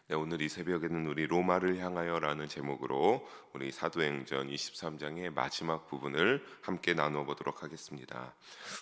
네, 오늘 이 새벽에는 우리 로마를 향하여라는 제목으로 우리 사도행전 23장의 마지막 부분을 함께 나누어 보도록 하겠습니다.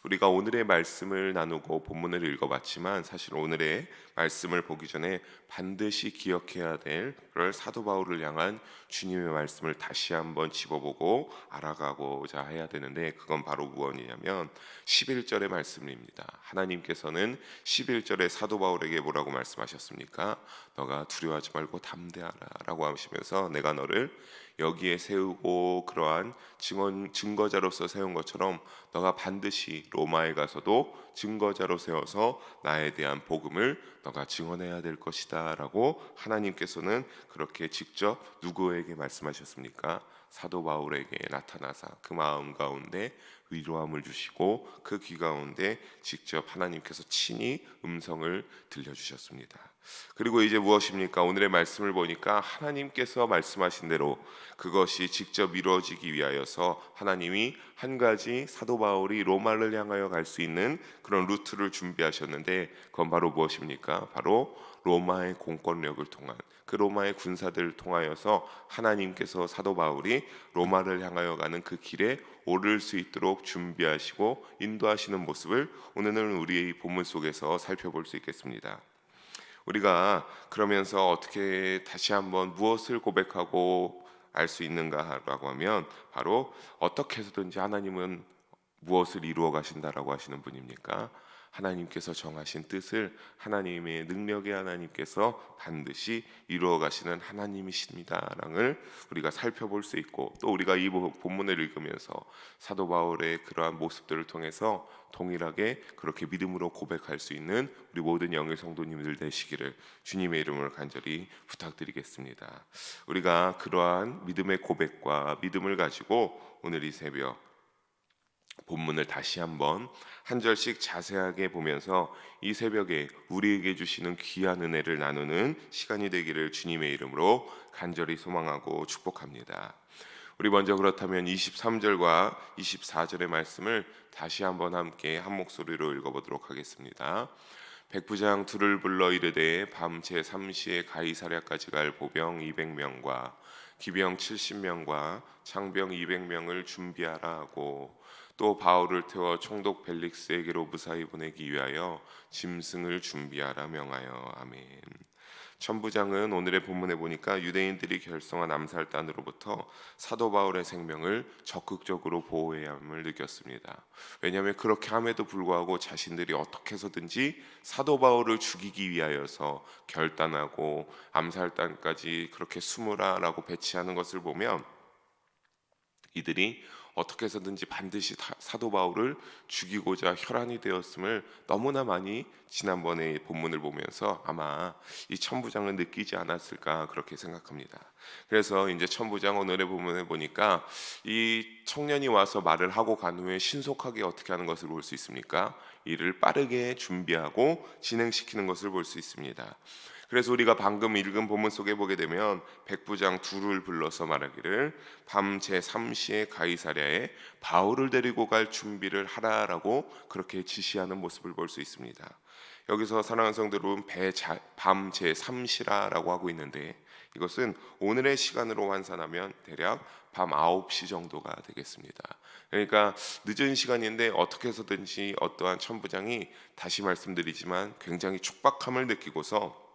우리가 오늘의 말씀을 나누고 본문을 읽어봤지만 사실 오늘의 말씀을 보기 전에 반드시 기억해야 될 그럴 사도 바울을 향한 주님의 말씀을 다시 한번 짚어보고 알아가고자 해야 되는데, 그건 바로 무엇이냐면 11절의 말씀입니다. 하나님께서는 11절에 사도 바울에게 뭐라고 말씀하셨습니까? 너가 두려워하지 말고 담대하라 라고 하시면서 내가 너를 여기에 세우고 그러한 증거자로서 세운 것처럼 너가 반드시 로마에 가서도 증거자로 세워서 나에 대한 복음을 너가 증언해야 될 것이다 라고 하나님께서는 그렇게 직접 누구에게 말씀하셨습니까? 사도 바울에게 나타나사 그 마음 가운데 위로함을 주시고 그 귀 가운데 직접 하나님께서 친히 음성을 들려주셨습니다. 그리고 이제 무엇입니까? 오늘의 말씀을 보니까 하나님께서 말씀하신 대로 그것이 직접 이루어지기 위하여서 하나님이 한 가지 사도 바울이 로마를 향하여 갈 수 있는 그런 루트를 준비하셨는데, 그건 바로 무엇입니까? 바로 로마의 공권력을 통한 그 로마의 군사들을 통하여서 하나님께서 사도 바울이 로마를 향하여 가는 그 길에 오를 수 있도록 준비하시고 인도하시는 모습을 오늘은 우리의 본문 속에서 살펴볼 수 있겠습니다. 우리가 그러면서 어떻게 다시 한번 무엇을 고백하고 알 수 있는가라고 하면 바로 어떻게 해서든지 하나님은 무엇을 이루어 가신다라고 하시는 분입니까? 하나님께서 정하신 뜻을 하나님의 능력의 하나님께서 반드시 이루어 가시는 하나님이십니다라는 우리가 살펴볼 수 있고, 또 우리가 이 본문을 읽으면서 사도 바울의 그러한 모습들을 통해서 동일하게 그렇게 믿음으로 고백할 수 있는 우리 모든 영의 성도님들 되시기를 주님의 이름으로 간절히 부탁드리겠습니다. 우리가 그러한 믿음의 고백과 믿음을 가지고 오늘 이 새벽 본문을 다시 한번 한 절씩 자세하게 보면서 이 새벽에 우리에게 주시는 귀한 은혜를 나누는 시간이 되기를 주님의 이름으로 간절히 소망하고 축복합니다. 우리 먼저 그렇다면 23절과 24절의 말씀을 다시 한번 함께 한 목소리로 읽어보도록 하겠습니다. 백부장 둘을 불러 이르되 밤 제3시에 가이사랴까지 갈 보병 200명과 기병 70명과 창병 200명을 준비하라 하고, 또 바울을 태워 총독 벨릭스에게로 무사히 보내기 위하여 짐승을 준비하라 명하여. 아멘. 천부장은 오늘의 본문에 보니까 유대인들이 결성한 암살단으로부터 사도 바울의 생명을 적극적으로 보호해야 함을 느꼈습니다. 왜냐하면 그렇게 함에도 불구하고 자신들이 어떻게 해서든지 사도 바울을 죽이기 위하여서 결단하고 암살단까지 그렇게 숨으라라고 배치하는 것을 보면 이들이 어떻게 해서든지 반드시 사도 바울을 죽이고자 혈안이 되었음을 너무나 많이 지난번에 본문을 보면서 아마 이 천부장은 느끼지 않았을까 그렇게 생각합니다. 그래서 이제 천부장 오늘의 본문에 보니까 이 청년이 와서 말을 하고 간 후에 신속하게 어떻게 하는 것을 볼 수 있습니까? 이를 빠르게 준비하고 진행시키는 것을 볼 수 있습니다. 그래서 우리가 방금 읽은 본문 속에 보게 되면 백부장 둘을 불러서 말하기를 밤 제3시에 가이사랴에 바울을 데리고 갈 준비를 하라라고 그렇게 지시하는 모습을 볼 수 있습니다. 여기서 사랑하는 성도 여러분, 밤 제3시라라고 하고 있는데 이것은 오늘의 시간으로 환산하면 대략 밤 9시 정도가 되겠습니다. 그러니까 늦은 시간인데 어떻게 해서든지 어떠한 천부장이, 다시 말씀드리지만 굉장히 촉박함을 느끼고서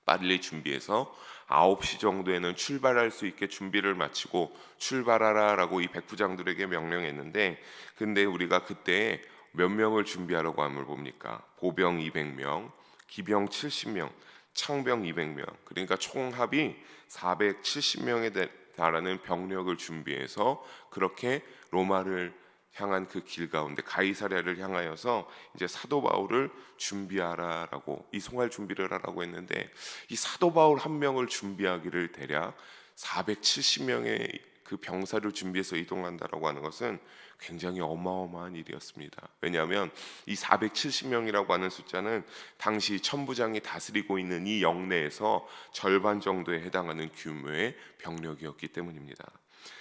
빨리 준비해서 9시 정도에는 출발할 수 있게 준비를 마치고 출발하라라고 이 백부장들에게 명령했는데, 근데 우리가 그때 몇 명을 준비하라고 함을 봅니까? 보병 200명, 기병 70명, 창병 200명, 그러니까 총합이 470명에 달하는 병력을 준비해서 그렇게 로마를 향한 그 길 가운데 가이사랴를 향하여서 이제 사도 바울을 준비하라라고, 이송할 준비를 하라고 했는데, 이 사도 바울 한 명을 준비하기를 대략 470명의 그 병사를 준비해서 이동한다라고 하는 것은 굉장히 어마어마한 일이었습니다. 왜냐하면 이 470명이라고 하는 숫자는 당시 천부장이 다스리고 있는 이 영내에서 절반 정도에 해당하는 규모의 병력이었기 때문입니다.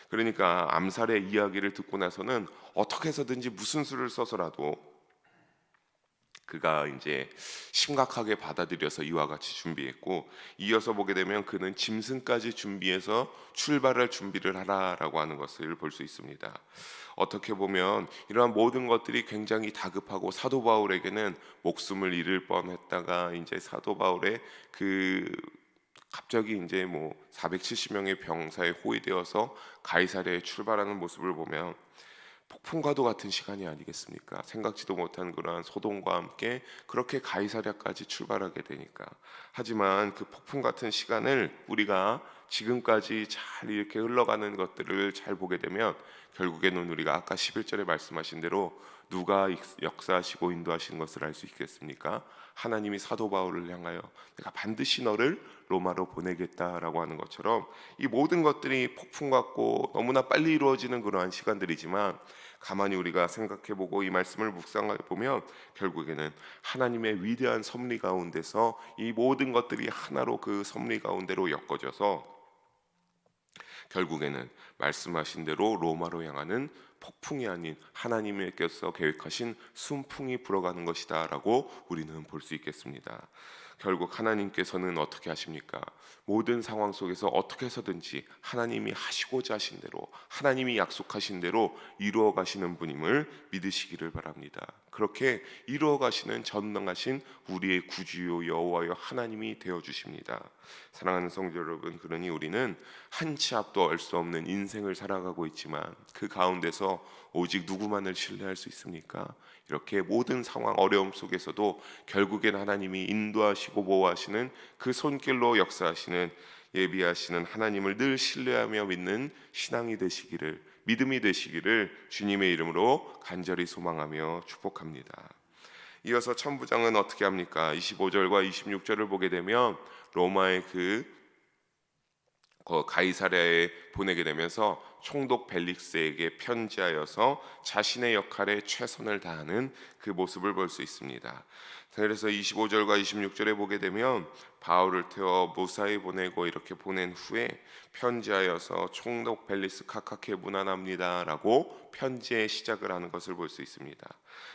그러니까 암살의 이야기를 듣고 나서는 어떻게 해서든지 무슨 수를 써서라도 그가 이제 심각하게 받아들여서 이와 같이 준비했고, 이어서 보게 되면 그는 짐승까지 준비해서 출발할 준비를 하라라고 하는 것을 볼 수 있습니다. 어떻게 보면 이러한 모든 것들이 굉장히 다급하고 사도 바울에게는 목숨을 잃을 뻔했다가 이제 사도 바울의 그 갑자기 이제 뭐 470명의 병사에 호위되어서 가이사랴에 출발하는 모습을 보면 폭풍과도 같은 시간이 아니겠습니까? 생각지도 못한 그러한 소동과 함께 그렇게 가이사랴까지 출발하게 되니까. 하지만 그 폭풍 같은 시간을 우리가 지금까지 잘 이렇게 흘러가는 것들을 잘 보게 되면 결국에는 우리가 아까 11절에 말씀하신 대로 누가 역사하시고 인도하시는 것을 알 수 있겠습니까? 하나님이 사도 바울을 향하여 내가 반드시 너를 로마로 보내겠다라고 하는 것처럼 이 모든 것들이 폭풍 같고 너무나 빨리 이루어지는 그러한 시간들이지만, 가만히 우리가 생각해보고 이 말씀을 묵상해보면 결국에는 하나님의 위대한 섭리 가운데서 이 모든 것들이 하나로 그 섭리 가운데로 엮어져서 결국에는 말씀하신 대로 로마로 향하는 폭풍이 아닌 하나님께서 계획하신 순풍이 불어가는 것이다라고 우리는 볼 수 있겠습니다. 결국 하나님께서는 어떻게 하십니까? 모든 상황 속에서 어떻게 해서든지 하나님이 하시고자 하신 대로, 하나님이 약속하신 대로 이루어 가시는 분임을 믿으시기를 바랍니다. 그렇게 이루어 가시는 전능하신 우리의 구주요 여호와여 하나님이 되어 주십니다. 사랑하는 성도 여러분, 그러니 우리는 한 치 앞도 알 수 없는 인생을 살아가고 있지만 그 가운데서 오직 누구만을 신뢰할 수 있습니까? 이렇게 모든 상황 어려움 속에서도 결국엔 하나님이 인도하시고 보호하시는 그 손길로 역사하시는 예비하시는 하나님을 늘 신뢰하며 믿는 신앙이 되시기를, 믿음이 되시기를 주님의 이름으로 간절히 소망하며 축복합니다. 이어서 천부장은 어떻게 합니까? 25절과 26절을 보게 되면 로마의 그 가이사랴에 보내게 되면서 총독 벨릭스에게 편지하여서 자신의 역할에 최선을 다하는 그 모습을 볼 수 있습니다. 그래서 25절과 26절에 보게 되면 바울을 태워 무사히 보내고 이렇게 보낸 후에 편지하여서 총독 벨리스 카카케 문안합니다라고 편지의 시작을 하는 것을 볼 수 있습니다.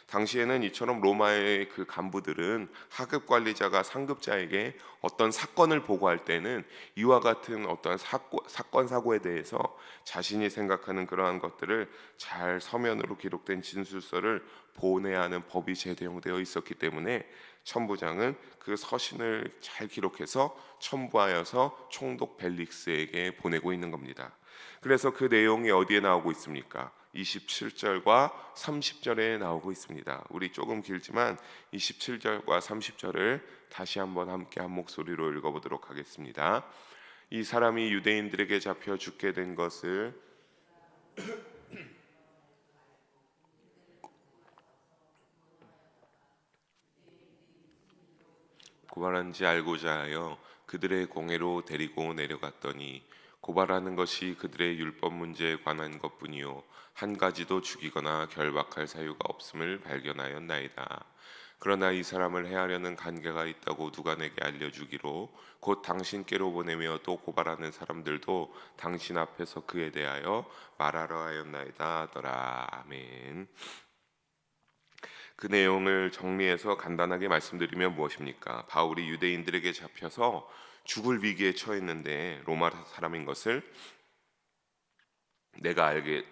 당시에는 이처럼 로마의 그 간부들은 하급 관리자가 상급자에게 어떤 사건을 보고할 때는 이와 같은 어떤 사건 사고에 대해서 자신이 생각하는 그러한 것들을 잘 서면으로 기록된 진술서를 보내야 하는 법이 제정되어 있었기 때문에 천부장은 그 서신을 잘 기록해서 첨부하여서 총독 벨릭스에게 보내고 있는 겁니다. 그래서 그 내용이 어디에 나오고 있습니까? 27절과 30절에 나오고 있습니다. 우리 조금 길지만 27절과 30절을 다시 한번 함께 한 목소리로 읽어보도록 하겠습니다. 이 사람이 유대인들에게 잡혀 죽게 된 것을 고발한지 알고자 하여 그들의 공회로 데리고 내려갔더니 고발하는 것이 그들의 율법 문제에 관한 것뿐이요 한 가지도 죽이거나 결박할 사유가 없음을 발견하였나이다. 그러나 이 사람을 해하려는 관계가 있다고 누가 내게 알려주기로 곧 당신께로 보내며 또 고발하는 사람들도 당신 앞에서 그에 대하여 말하러 하였나이다 하더라. 아멘. 그 내용을 정리해서 간단하게 말씀드리면 무엇입니까? 바울이 유대인들에게 잡혀서 죽을 위기에 처했는데 로마 사람인 것을 내가 알게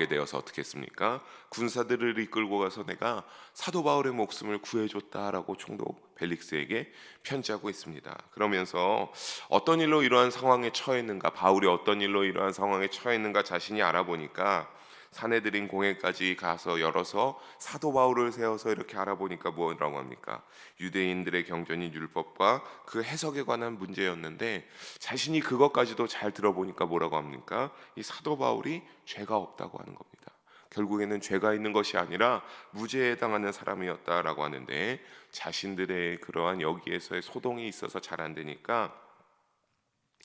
되어서 어떻게 했습니까? 군사들을 이끌고 가서 내가 사도 바울의 목숨을 구해줬다라고 총독 벨릭스에게 편지하고 있습니다. 그러면서 어떤 일로 이러한 상황에 처했는가, 바울이 어떤 일로 이러한 상황에 처했는가 자신이 알아보니까 사내들인 공회까지 가서 열어서 사도 바울을 세워서 이렇게 알아보니까 뭐라고 합니까? 유대인들의 경전인 율법과 그 해석에 관한 문제였는데 자신이 그것까지도 잘 들어보니까 뭐라고 합니까? 이 사도 바울이 죄가 없다고 하는 겁니다. 결국에는 죄가 있는 것이 아니라 무죄에 해당하는 사람이었다라고 하는데 자신들의 그러한 여기에서의 소동이 있어서 잘 안 되니까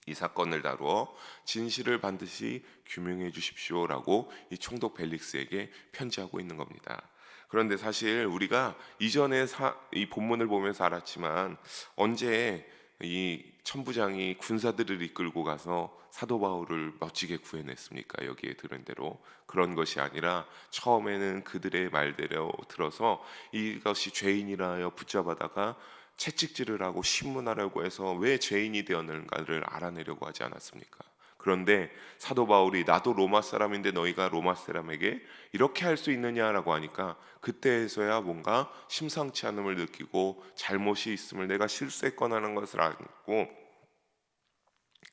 이 사건을 다루어 진실을 반드시 규명해 주십시오라고 이 총독 벨릭스에게 편지하고 있는 겁니다. 그런데 사실 우리가 이전에 이 본문을 보면서 알았지만 언제 이 천부장이 군사들을 이끌고 가서 사도 바울을 멋지게 구해냈습니까? 여기에 들은 대로 그런 것이 아니라 처음에는 그들의 말대로 들어서 이것이 죄인이라 하여 붙잡아다가 채찍질을 하고 신문하려고 해서 왜 죄인이 되었는가를 알아내려고 하지 않았습니까? 그런데 사도 바울이 나도 로마 사람인데 너희가 로마 사람에게 이렇게 할 수 있느냐라고 하니까 그때에서야 뭔가 심상치 않음을 느끼고 잘못이 있음을 내가 실수했거나 하는 것을 알고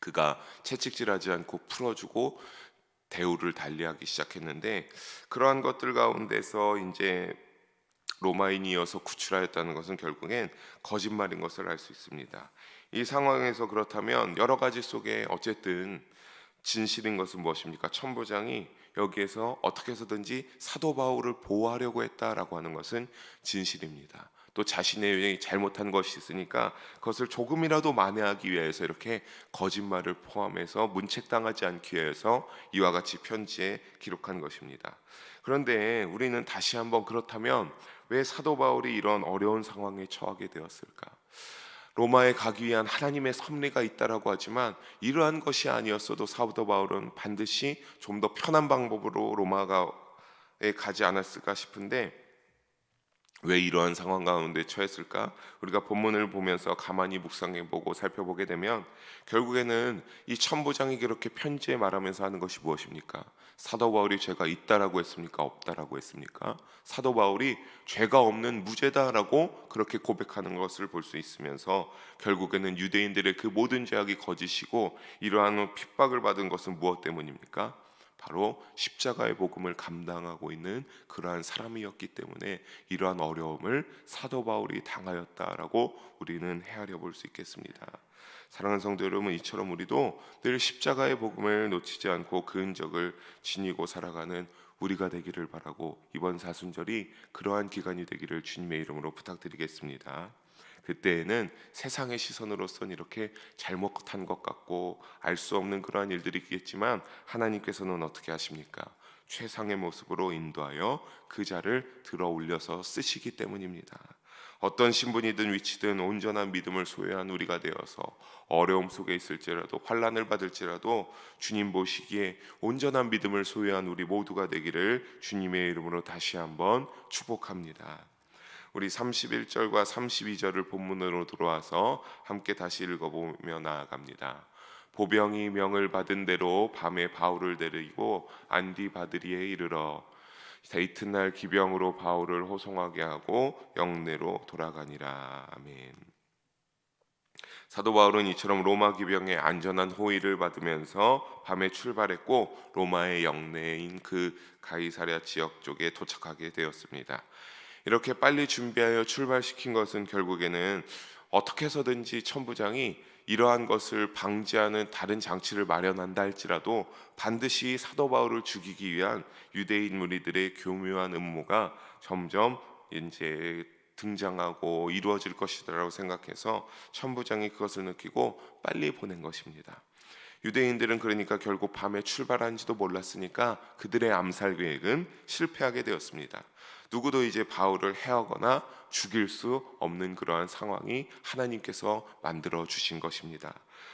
그가 채찍질하지 않고 풀어주고 대우를 달리하기 시작했는데 그러한 것들 가운데서 이제 로마인이어서 구출하였다는 것은 결국엔 거짓말인 것을 알 수 있습니다. 이 상황에서 그렇다면 여러 가지 속에 어쨌든 진실인 것은 무엇입니까? 천부장이 여기에서 어떻게 해서든지 사도 바울을 보호하려고 했다라고 하는 것은 진실입니다. 또 자신의 잘못한 것이 있으니까 그것을 조금이라도 만회하기 위해서 이렇게 거짓말을 포함해서 문책당하지 않기 위해서 이와 같이 편지에 기록한 것입니다. 그런데 우리는 다시 한번 그렇다면 왜 사도 바울이 이런 어려운 상황에 처하게 되었을까? 로마에 가기 위한 하나님의 섭리가 있다라고 하지만 이러한 것이 아니었어도 사도 바울은 반드시 좀 더 편한 방법으로 로마에 가지 않았을까 싶은데 왜 이러한 상황 가운데 처했을까? 우리가 본문을 보면서 가만히 묵상해보고 살펴보게 되면 결국에는 이 천부장이 그렇게 편지에 말하면서 하는 것이 무엇입니까? 사도 바울이 죄가 있다라고 했습니까? 없다라고 했습니까? 사도 바울이 죄가 없는 무죄다라고 그렇게 고백하는 것을 볼 수 있으면서 결국에는 유대인들의 그 모든 죄악이 거짓이고 이러한 핍박을 받은 것은 무엇 때문입니까? 바로 십자가의 복음을 감당하고 있는 그러한 사람이었기 때문에 이러한 어려움을 사도 바울이 당하였다라고 우리는 헤아려 볼 수 있겠습니다. 사랑하는 성도 여러분, 이처럼 우리도 늘 십자가의 복음을 놓치지 않고 그 흔적을 지니고 살아가는 우리가 되기를 바라고 이번 사순절이 그러한 기간이 되기를 주님의 이름으로 부탁드리겠습니다. 그때에는 세상의 시선으로선 이렇게 잘못한 것 같고 알 수 없는 그러한 일들이 있겠지만 하나님께서는 어떻게 하십니까? 최상의 모습으로 인도하여 그 자를 들어 올려서 쓰시기 때문입니다. 어떤 신분이든 위치든 온전한 믿음을 소유한 우리가 되어서 어려움 속에 있을지라도 환난을 받을지라도 주님 보시기에 온전한 믿음을 소유한 우리 모두가 되기를 주님의 이름으로 다시 한번 축복합니다. 우리 31절과 32절을 본문으로 들어와서 함께 다시 읽어보며 나아갑니다. 보병이 명을 받은 대로 밤에 바울을 데리고 안디바드리에 이르러 이튿날 기병으로 바울을 호송하게 하고 영내로 돌아가니라. 아멘. 사도 바울은 이처럼 로마 기병의 안전한 호의를 받으면서 밤에 출발했고 로마의 영내인 그 가이사랴 지역 쪽에 도착하게 되었습니다. 이렇게 빨리 준비하여 출발시킨 것은 결국에는 어떻게 해서든지 천부장이 이러한 것을 방지하는 다른 장치를 마련한다 할지라도 반드시 사도 바울을 죽이기 위한 유대인 무리들의 교묘한 음모가 점점 이제 등장하고 이루어질 것이라고 생각해서 천부장이 그것을 느끼고 빨리 보낸 것입니다. 유대인들은 그러니까 결국 밤에 출발한지도 몰랐으니까 그들의 암살 계획은 실패하게 되었습니다. 누구도 이제 바울을 해하거나 죽일 수 없는 그러한 상황이 하나님께서 만들어 주신 것입니다.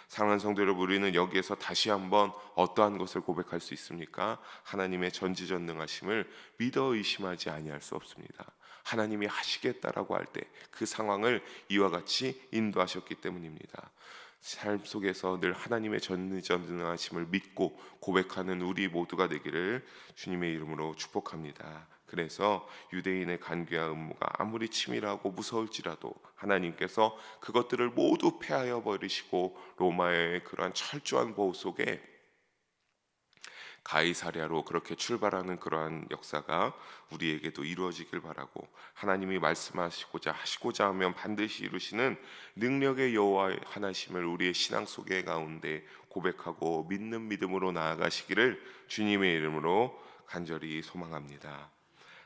사랑하는 성도 여러분, 우리는 여기에서 다시 한번 어떠한 것을 고백할 수 있습니까? 하나님의 전지전능하심을 믿어 의심하지 아니할 수 없습니다. 하나님이 하시겠다라고 할 때 그 상황을 이와 같이 인도하셨기 때문입니다. 삶 속에서 늘 하나님의 전지전능하심을 믿고 고백하는 우리 모두가 되기를 주님의 이름으로 축복합니다. 그래서 유대인의 간계와 음모가 아무리 치밀하고 무서울지라도 하나님께서 그것들을 모두 패하여 버리시고 로마의 그러한 철저한 보호 속에 가이사랴로 그렇게 출발하는 그러한 역사가 우리에게도 이루어지길 바라고 하나님이 말씀하시고자 하면 반드시 이루시는 능력의 여호와 하나심을 우리의 신앙 속에 가운데 고백하고 믿는 믿음으로 나아가시기를 주님의 이름으로 간절히 소망합니다.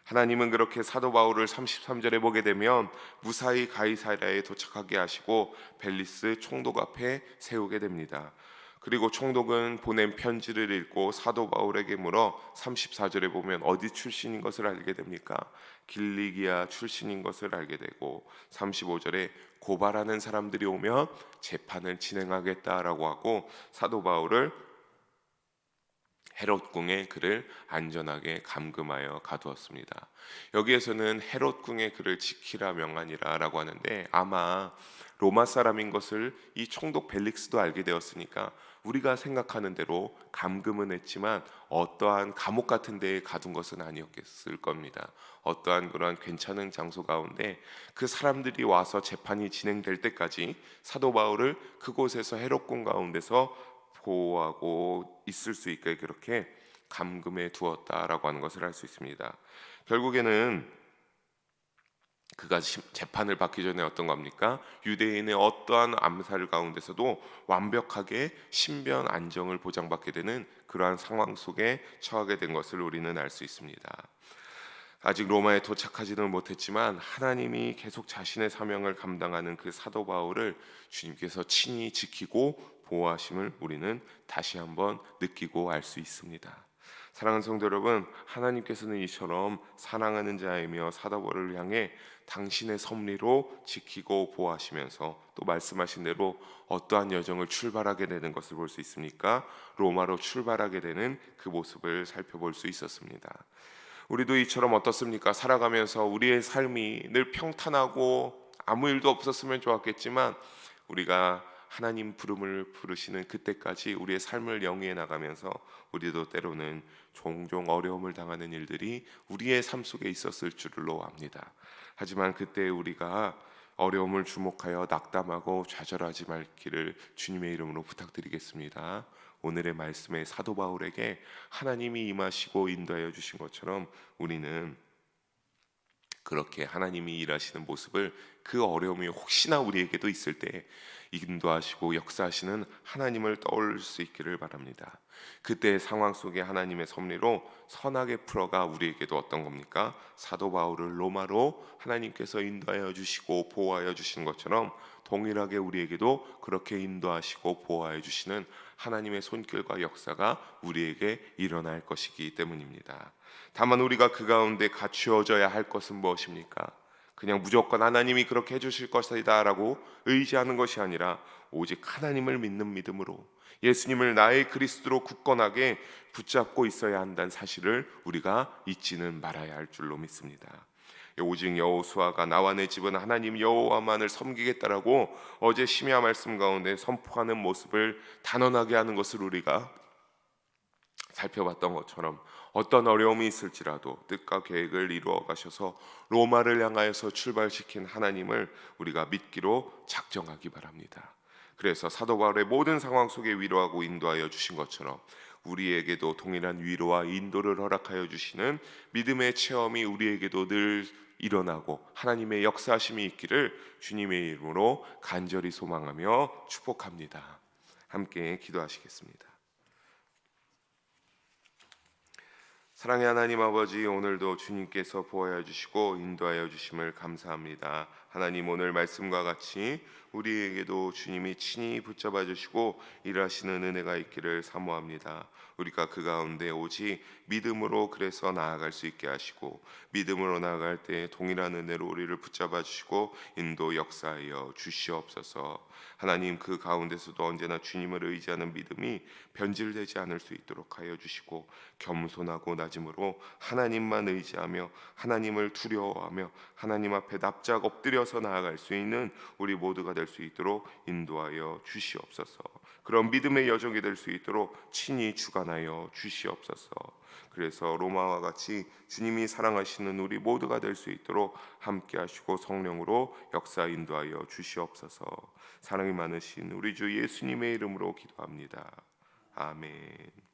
하나님은 그렇게 사도 바울을 33절에 보게 되면 무사히 가이사랴에 도착하게 하시고 벨리스 총독 앞에 세우게 됩니다. 그리고 총독은 보낸 편지를 읽고 사도 바울에게 물어 34절에 보면 어디 출신인 것을 알게 됩니까? 길리기아 출신인 것을 알게 되고 35절에 고발하는 사람들이 오면 재판을 진행하겠다라고 하고 사도 바울을 헤롯 궁에 그를 안전하게 감금하여 가두었습니다. 여기에서는 헤롯 궁에 그를 지키라 명하니라라고 하는데 아마 로마 사람인 것을 이 총독 벨릭스도 알게 되었으니까 우리가 생각하는 대로 감금은 했지만 어떠한 감옥 같은 데에 가둔 것은 아니었을 겁니다. 어떠한 그러한 괜찮은 장소 가운데 그 사람들이 와서 재판이 진행될 때까지 사도 바울을 그곳에서 헤롯 궁 가운데서 보호하고 있을 수 있게 그렇게 감금해 두었다라고 하는 것을 알 수 있습니다. 결국에는 그가 재판을 받기 전에 어떤 겁니까? 유대인의 어떠한 암살 가운데서도 완벽하게 신변 안정을 보장받게 되는 그러한 상황 속에 처하게 된 것을 우리는 알 수 있습니다. 아직 로마에 도착하지는 못했지만 하나님이 계속 자신의 사명을 감당하는 그 사도 바울을 주님께서 친히 지키고 보호하심을 우리는 다시 한번 느끼고 알 수 있습니다. 사랑하는 성도 여러분, 하나님께서는 이처럼 사랑하는 자이며 사도 바울을 향해 당신의 섭리로 지키고 보호하시면서 또 말씀하신 대로 어떠한 여정을 출발하게 되는 것을 볼 수 있습니까? 로마로 출발하게 되는 그 모습을 살펴볼 수 있었습니다. 우리도 이처럼 어떻습니까? 살아가면서 우리의 삶이 늘 평탄하고 아무 일도 없었으면 좋았겠지만 우리가 하나님 부름을 부르시는 그때까지 우리의 삶을 영위해 나가면서 우리도 때로는 종종 어려움을 당하는 일들이 우리의 삶 속에 있었을 줄로 압니다. 하지만 그때 우리가 어려움을 주목하여 낙담하고 좌절하지 말기를 주님의 이름으로 부탁드리겠습니다. 오늘의 말씀에 사도 바울에게 하나님이 임하시고 인도하여 주신 것처럼 우리는 그렇게 하나님이 일하시는 모습을 그 어려움이 혹시나 우리에게도 있을 때 인도하시고 역사하시는 하나님을 떠올릴 수 있기를 바랍니다. 그때의 상황 속에 하나님의 섭리로 선하게 풀어가 우리에게도 어떤 겁니까? 사도 바울을 로마로 하나님께서 인도하여 주시고 보호하여 주신 것처럼 동일하게 우리에게도 그렇게 인도하시고 보호하여 주시는 하나님의 손길과 역사가 우리에게 일어날 것이기 때문입니다. 다만 우리가 그 가운데 갖추어져야 할 것은 무엇입니까? 그냥 무조건 하나님이 그렇게 해주실 것이다 라고 의지하는 것이 아니라 오직 하나님을 믿는 믿음으로 예수님을 나의 그리스도로 굳건하게 붙잡고 있어야 한다는 사실을 우리가 잊지는 말아야 할 줄로 믿습니다. 오직 여호수아가 나와 내 집은 하나님 여호와만을 섬기겠다라고 어제 심야 말씀 가운데 선포하는 모습을 단언하게 하는 것을 우리가 살펴봤던 것처럼 어떤 어려움이 있을지라도 뜻과 계획을 이루어 가셔서 로마를 향하여서 출발시킨 하나님을 우리가 믿기로 작정하기 바랍니다. 그래서 사도 바울의 모든 상황 속에 위로하고 인도하여 주신 것처럼 우리에게도 동일한 위로와 인도를 허락하여 주시는 믿음의 체험이 우리에게도 늘 일어나고 하나님의 역사하심이 있기를 주님의 이름으로 간절히 소망하며 축복합니다. 함께 기도하시겠습니다. 사랑의 하나님 아버지, 오늘도 주님께서 보호하여 주시고 인도하여 주심을 감사합니다. 하나님, 오늘 말씀과 같이 우리에게도 주님이 친히 붙잡아 주시고 일하시는 은혜가 있기를 사모합니다. 우리가 그 가운데 오직 믿음으로 그래서 나아갈 수 있게 하시고 믿음으로 나아갈 때 동일한 은혜로 우리를 붙잡아 주시고 인도 역사하여 주시옵소서. 하나님, 그 가운데서도 언제나 주님을 의지하는 믿음이 변질되지 않을 수 있도록 하여 주시고 겸손하고 낮음으로 하나님만 의지하며 하나님을 두려워하며 하나님 앞에 납작 엎드려서 나아갈 수 있는 우리 모두가 될 수 있도록 인도하여 주시옵소서. 그런 믿음의 여정이 될 수 있도록 친히 주관하여 주시옵소서. 그래서 로마와 같이 주님이 사랑하시는 우리 모두가 될 수 있도록 함께 하시고 성령으로 역사 인도하여 주시옵소서. 사랑이 많으신 우리 주 예수님의 이름으로 기도합니다. 아멘.